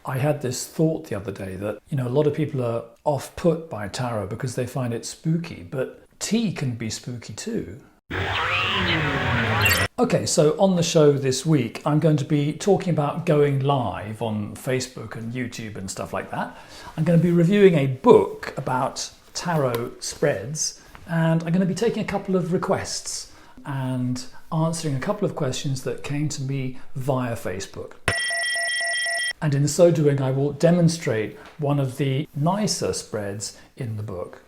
I had this thought the other day that, a lot of people are off-put by tarot because they find it spooky, but tea can be spooky too. Okay, so on the show this week, I'm going to be talking about going live on Facebook and YouTube and stuff like that. I'm going to be reviewing a book about tarot spreads, and I'm going to be taking a couple of requests and answering a couple of questions that came to me via Facebook. And in so doing, I will demonstrate one of the nicer spreads in the book.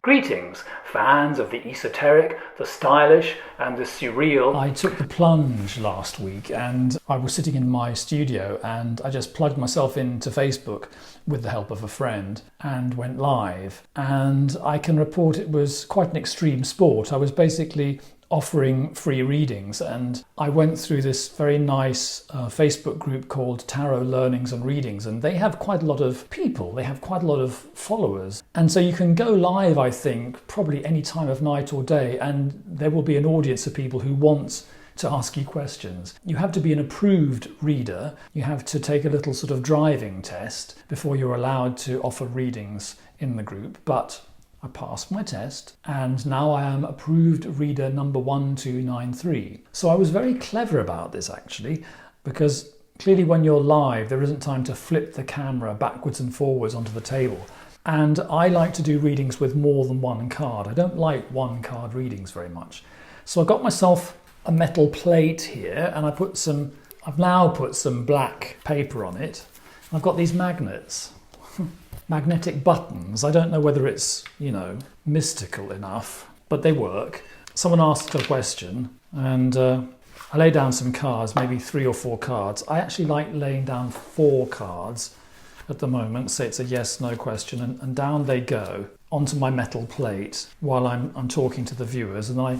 Greetings, fans of the esoteric, the stylish and the surreal. I took the plunge last week and I was sitting in my studio and I just plugged myself into Facebook with the help of a friend and went live. And I can report it was quite an extreme sport. I was basically offering free readings, and I went through this very nice Facebook group called Tarot Learnings and Readings, and they have quite a lot of people, they have quite a lot of followers, and so you can go live, I think, probably any time of night or day, and there will be an audience of people who want to ask you questions. You have to be an approved reader, you have to take a little sort of driving test before you're allowed to offer readings in the group, but I passed my test and now I am approved reader number 1293. So I was very clever about this actually, because clearly when you're live there isn't time to flip the camera backwards and forwards onto the table. And I like to do readings with more than one card. I don't like one card readings very much. So I got myself a metal plate here and I've now put some black paper on it. I've got these magnets. Magnetic buttons. I don't know whether it's, mystical enough, but they work. Someone asked a question and I laid down some cards, maybe 3 or 4 cards. I actually like laying down 4 cards at the moment, so it's a yes/no question, and down they go onto my metal plate while I'm talking to the viewers, and I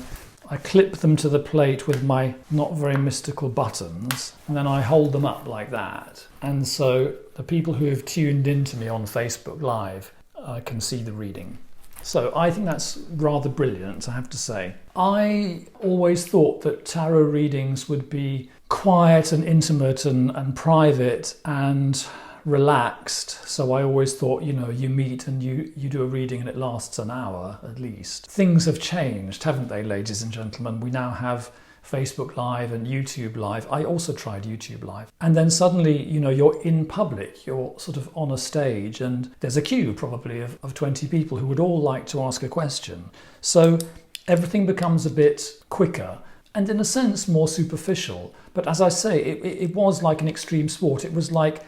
clip them to the plate with my not very mystical buttons, and then I hold them up like that. And so the people who have tuned into me on Facebook Live can see the reading. So I think that's rather brilliant, I have to say. I always thought that tarot readings would be quiet and intimate and private and relaxed. So I always thought, you meet and you do a reading and it lasts an hour at least. Things have changed, haven't they, ladies and gentlemen? We now have Facebook Live and YouTube Live. I also tried YouTube Live. And then suddenly, you're in public, you're sort of on a stage and there's a queue probably of 20 people who would all like to ask a question. So everything becomes a bit quicker and in a sense more superficial. But as I say, it was like an extreme sport. It was like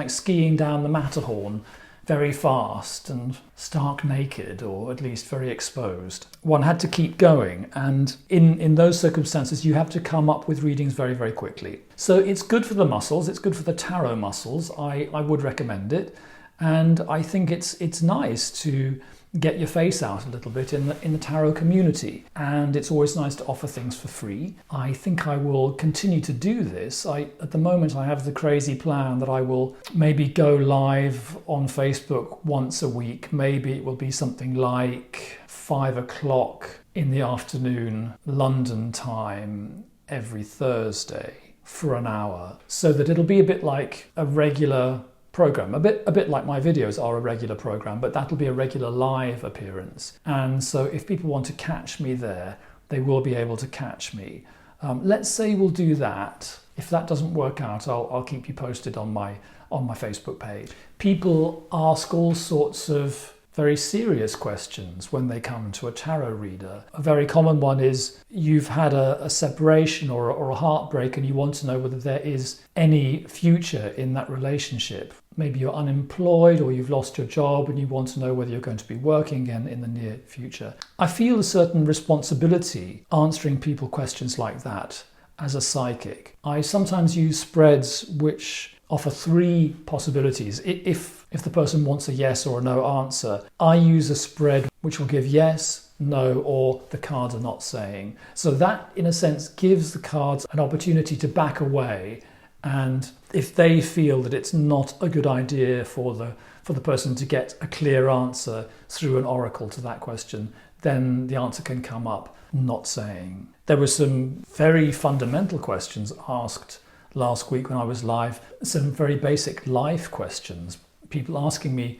skiing down the Matterhorn very fast and stark naked, or at least very exposed. One had to keep going, and in those circumstances you have to come up with readings very, very quickly. So it's good for the muscles, it's good for the tarot muscles. I would recommend it, and I think it's nice to get your face out a little bit in the tarot community, and it's always nice to offer things for free. I think I will continue to do this. At the moment I have the crazy plan that I will maybe go live on Facebook once a week. Maybe it will be something like 5 o'clock in the afternoon London time every Thursday for an hour, so that it'll be a bit like a regular program, a bit like my videos are a regular program, but that'll be a regular live appearance. And so if people want to catch me there, they will be able to catch me. Let's say we'll do that. If that doesn't work out, I'll keep you posted on my Facebook page. People ask all sorts of very serious questions when they come to a tarot reader. A very common one is you've had a separation or a heartbreak and you want to know whether there is any future in that relationship. Maybe you're unemployed or you've lost your job and you want to know whether you're going to be working again in the near future. I feel a certain responsibility answering people questions like that as a psychic. I sometimes use spreads which offer 3 possibilities. If the person wants a yes or a no answer, I use a spread which will give yes, no, or the cards are not saying. So that, in a sense, gives the cards an opportunity to back away, and if they feel that it's not a good idea for the person to get a clear answer through an oracle to that question, then the answer can come up not saying. There were some very fundamental questions asked last week when I was live, some very basic life questions. People asking me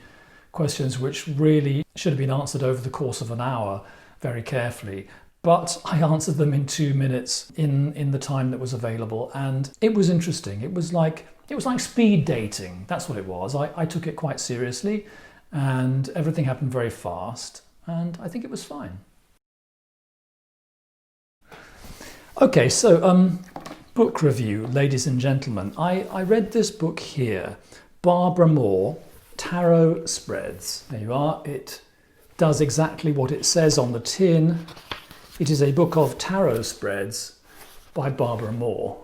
questions which really should have been answered over the course of an hour very carefully. But I answered them in 2 minutes in the time that was available, and it was interesting. It was like speed dating. That's what it was. I took it quite seriously, and everything happened very fast, and I think it was fine. Okay, so book review, ladies and gentlemen. I read this book here, Barbara Moore, Tarot Spreads. There you are. It does exactly what it says on the tin. It is a book of tarot spreads by Barbara Moore.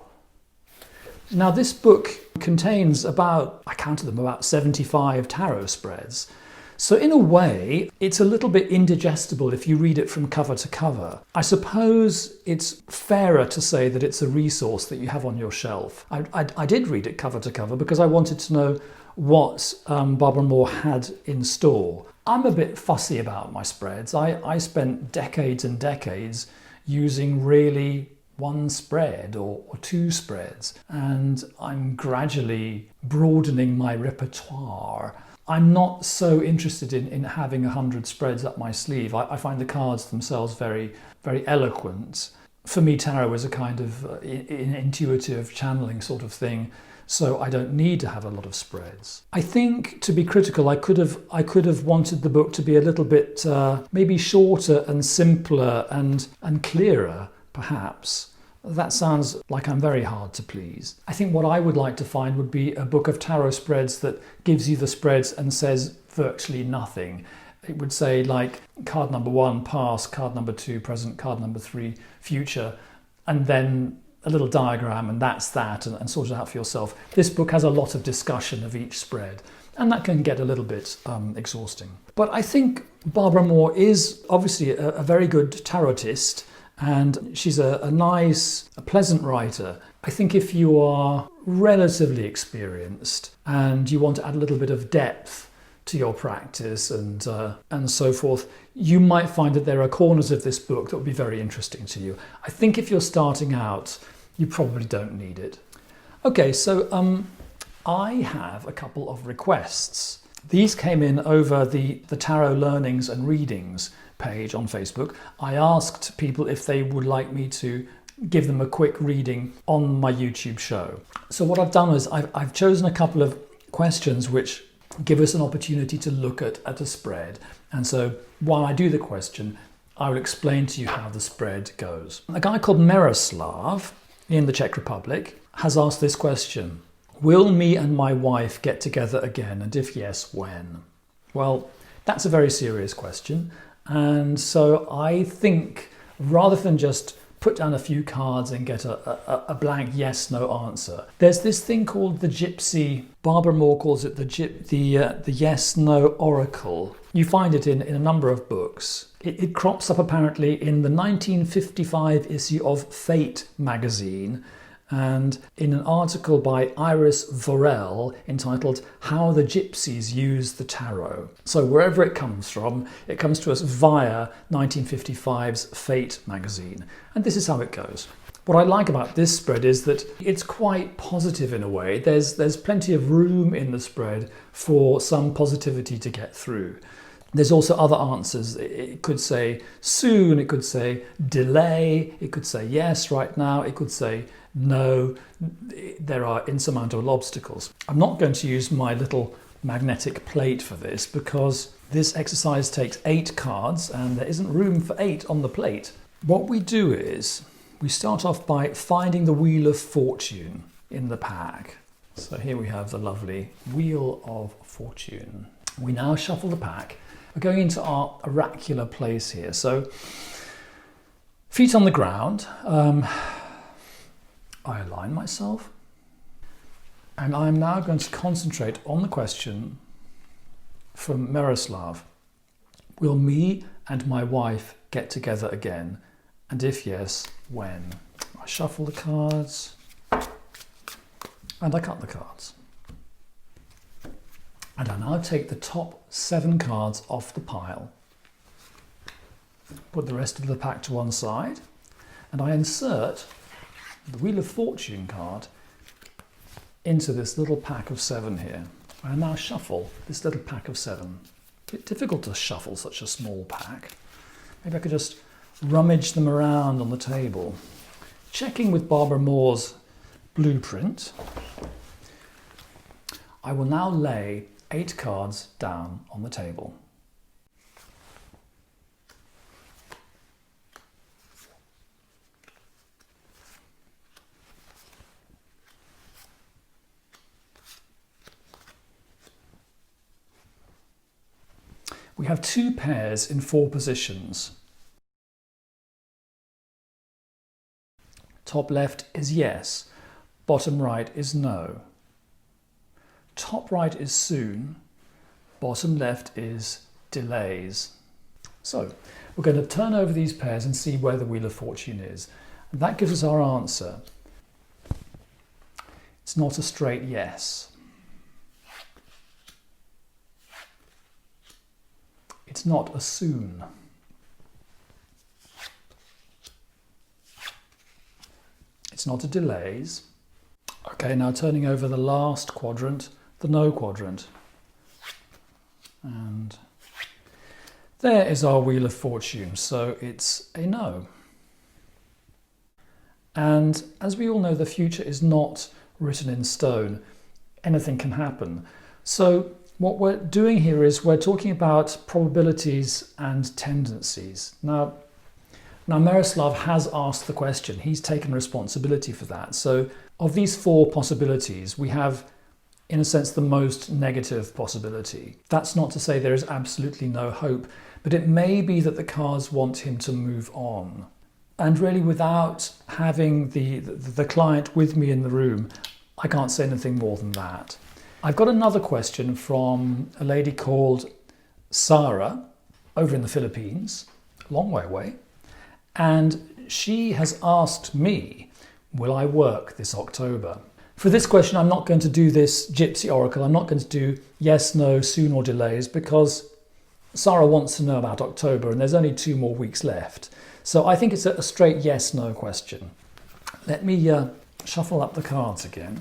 Now, this book contains I counted them, about 75 tarot spreads. So in a way, it's a little bit indigestible if you read it from cover to cover. I suppose it's fairer to say that it's a resource that you have on your shelf. I did read it cover to cover because I wanted to know what Barbara Moore had in store. I'm a bit fussy about my spreads. I spent decades and decades using really one spread or two spreads, and I'm gradually broadening my repertoire. I'm not so interested in having 100 spreads up my sleeve. I find the cards themselves very, very eloquent. For me, tarot is a kind of intuitive channeling sort of thing, so I don't need to have a lot of spreads. I think, to be critical, I could have wanted the book to be a little bit maybe shorter and simpler and clearer, perhaps. That sounds like I'm very hard to please. I think what I would like to find would be a book of tarot spreads that gives you the spreads and says virtually nothing. It would say, like, card number 1, past, card number 2, present, card number 3, future, and then a little diagram, and that's that, and sort it out for yourself. This book has a lot of discussion of each spread, and that can get a little bit exhausting. But I think Barbara Moore is obviously a very good tarotist, and she's a nice, pleasant writer. I think if you are relatively experienced and you want to add a little bit of depth to your practice and so forth, you might find that there are corners of this book that will be very interesting to you. I think if you're starting out, you probably don't need it. Okay, so I have a couple of requests. These came in over the Tarot Learnings and Readings page on Facebook. I asked people if they would like me to give them a quick reading on my YouTube show. So what I've done is I've chosen a couple of questions which give us an opportunity to look at a spread. And so while I do the question, I will explain to you how the spread goes. A guy called Miroslav in the Czech Republic has asked this question: will me and my wife get together again? And if yes, when? Well, that's a very serious question. And so I think rather than just put down a few cards and get a blank yes/no answer, there's this thing called the Gypsy. Barbara Moore calls it the yes/no oracle. You find it in a number of books. It crops up apparently in the 1955 issue of Fate magazine, and in an article by Iris Vorel entitled How the Gypsies Use the Tarot. So wherever it comes from, it comes to us via 1955's Fate magazine. And this is how it goes. What I like about this spread is that it's quite positive in a way. There's plenty of room in the spread for some positivity to get through. There's also other answers. It could say soon, it could say delay, it could say yes right now, it could say no, there are insurmountable obstacles. I'm not going to use my little magnetic plate for this because this exercise takes 8 cards and there isn't room for 8 on the plate. What we do is we start off by finding the Wheel of Fortune in the pack. So here we have the lovely Wheel of Fortune. We now shuffle the pack. We're going into our oracular place here. So feet on the ground. I align myself, and I'm now going to concentrate on the question from Miroslav. Will me and my wife get together again? And if yes, when? I shuffle the cards and I cut the cards. And I now take the top 7 cards off the pile, put the rest of the pack to one side, and I insert the Wheel of Fortune card into this little pack of 7 here. I now shuffle this little pack of 7. A bit difficult to shuffle such a small pack. Maybe I could just rummage them around on the table. Checking with Barbara Moore's blueprint, I will now lay 8 cards down on the table. We have 2 pairs in 4 positions. Top left is yes, bottom right is no. Top right is soon, bottom left is delays. So we're going to turn over these pairs and see where the Wheel of Fortune is. And that gives us our answer. It's not a straight yes. It's not a soon. It's not a delays. Okay, now turning over the last quadrant, the no quadrant. And there is our Wheel of Fortune, so it's a no. And as we all know, the future is not written in stone. Anything can happen. So what we're doing here is we're talking about probabilities and tendencies. Now Miroslav has asked the question. He's taken responsibility for that. So of these 4 possibilities, we have, in a sense, the most negative possibility. That's not to say there is absolutely no hope, but it may be that the cards want him to move on. And really, without having the client with me in the room, I can't say anything more than that. I've got another question from a lady called Farrah over in the Philippines, a long way away. And she has asked me, will I work this October? For this question, I'm not going to do this Gypsy Oracle. I'm not going to do yes, no, soon or delays, because Farrah wants to know about October and there's only 2 more weeks left. So I think it's a straight yes, no question. Let me shuffle up the cards again.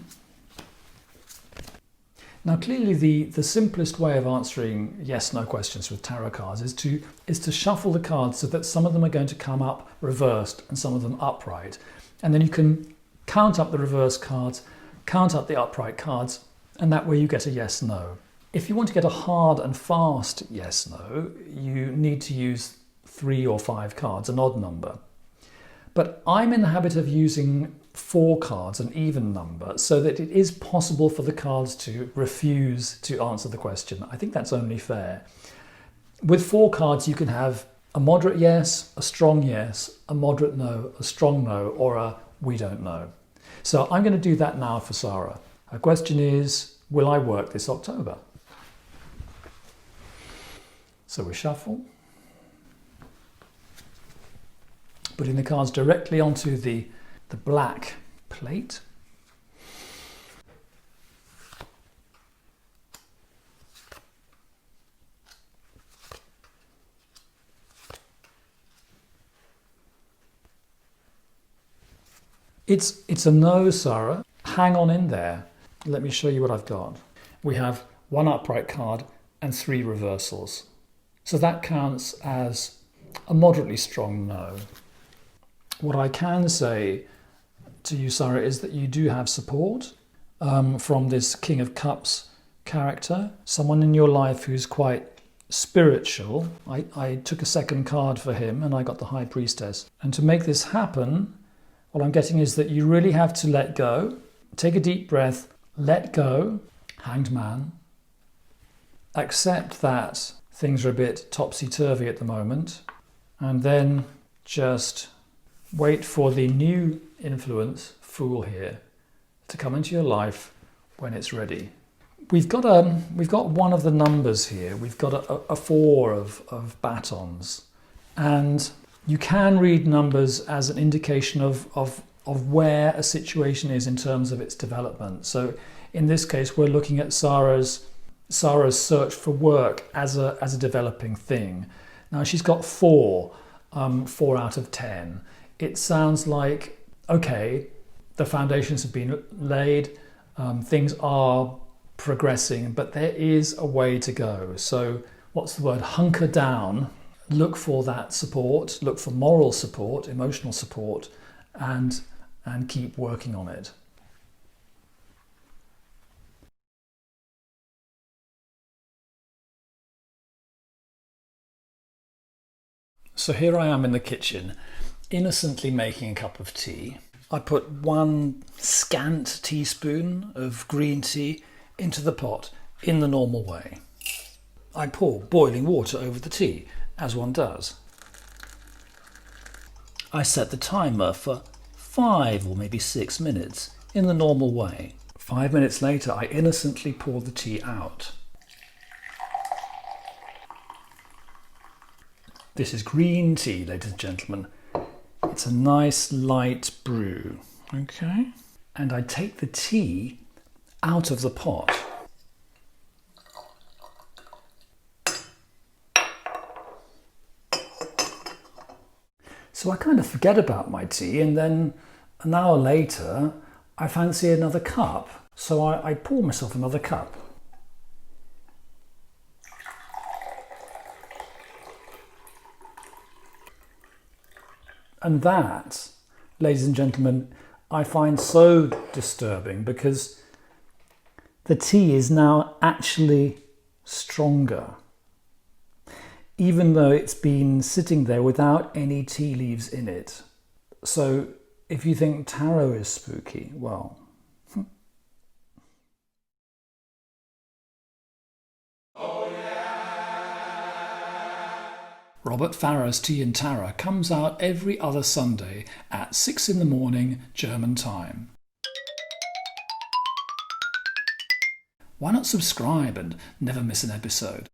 Now, clearly the simplest way of answering yes/no questions with tarot cards is to shuffle the cards so that some of them are going to come up reversed and some of them upright. And then you can count up the reverse cards, count up the upright cards, and that way you get a yes/no. If you want to get a hard and fast yes/no, you need to use 3 or 5 cards, an odd number. But I'm in the habit of using 4 cards, an even number, so that it is possible for the cards to refuse to answer the question. I think that's only fair. With 4 cards, you can have a moderate yes, a strong yes, a moderate no, a strong no, or a we don't know. So I'm going to do that now for Farrah. Her question is, will I work this October? So we shuffle, putting the cards directly onto the black plate. It's a no, Farrah. Hang on in there. Let me show you what I've got. We have 1 upright card and 3 reversals. So that counts as a moderately strong no. What I can say to you, Farrah, is that you do have support from this King of Cups character, someone in your life who's quite spiritual. I took a second card for him and I got the High Priestess. And to make this happen, what I'm getting is that you really have to let go, take a deep breath, let go, Hanged Man, accept that things are a bit topsy-turvy at the moment, and then just wait for the new influence, Fool here, to come into your life when it's ready. We've got one of the numbers here. We've got a 4 of batons, and you can read numbers as an indication of where a situation is in terms of its development. So in this case, we're looking at Farrah's search for work as a developing thing. Now she's got 4 out of 10. It sounds like, okay, the foundations have been laid, Things are progressing, but there is a way to go. So what's the word? Hunker down, look for that support, look for moral support, emotional support, and keep working on it. So here I am in the kitchen, innocently making a cup of tea. I put 1 scant teaspoon of green tea into the pot in the normal way. I pour boiling water over the tea, as one does. I set the timer for 5 or maybe 6 minutes in the normal way. 5 minutes later, I innocently pour the tea out. This is green tea, ladies and gentlemen. It's a nice light brew, okay? And I take the tea out of the pot. So I kind of forget about my tea, and then an hour later, I fancy another cup. So I pour myself another cup. And that, ladies and gentlemen, I find so disturbing, because the tea is now actually stronger, even though it's been sitting there without any tea leaves in it. So if you think tarot is spooky, well... Robert Farrah's Tea and Tarot comes out every other Sunday at 6 in the morning German time. Why not subscribe and never miss an episode?